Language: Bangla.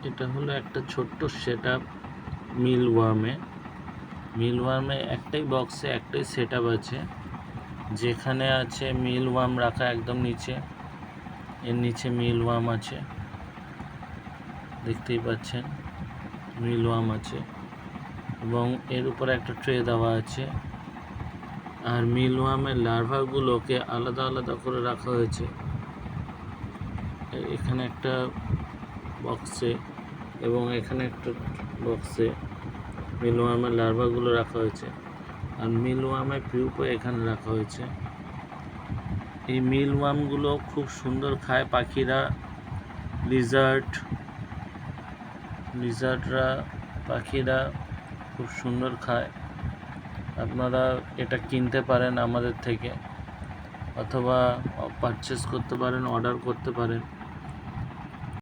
এটা হলো একটা ছোট্ট সেটআপ মিলওয়ার্মে একটাই বক্সে একটাই সেটআপ আছে, যেখানে আছে মিলওয়ার্ম রাখা একদম নিচে। এর নিচে মিলওয়ার্ম আছে, দেখতেই পাচ্ছেন মিলওয়ার্ম আছে, এবং এর উপরে একটা ট্রে দেওয়া আছে। আর মিলওয়ার্মের লার্ভাগুলোকে আলাদা আলাদা করে রাখা হয়েছে এখানে একটা বক্সে, এবং এখানে একটা বক্সে মিলওয়ার্মের লার্ভাগুলো রাখা হয়েছে। আর মিলওয়ার্মের পিউপা এখানে রাখা হয়েছে। এই মিলওয়ার্মগুলো খুব সুন্দর খায় পাখিরা, লিজার্ডরা, পাখিরা খুব সুন্দর খায়। আপনারা এটা কিনতে পারেন আমাদের থেকে, অথবা পারচেস করতে পারেন, অর্ডার করতে পারেন।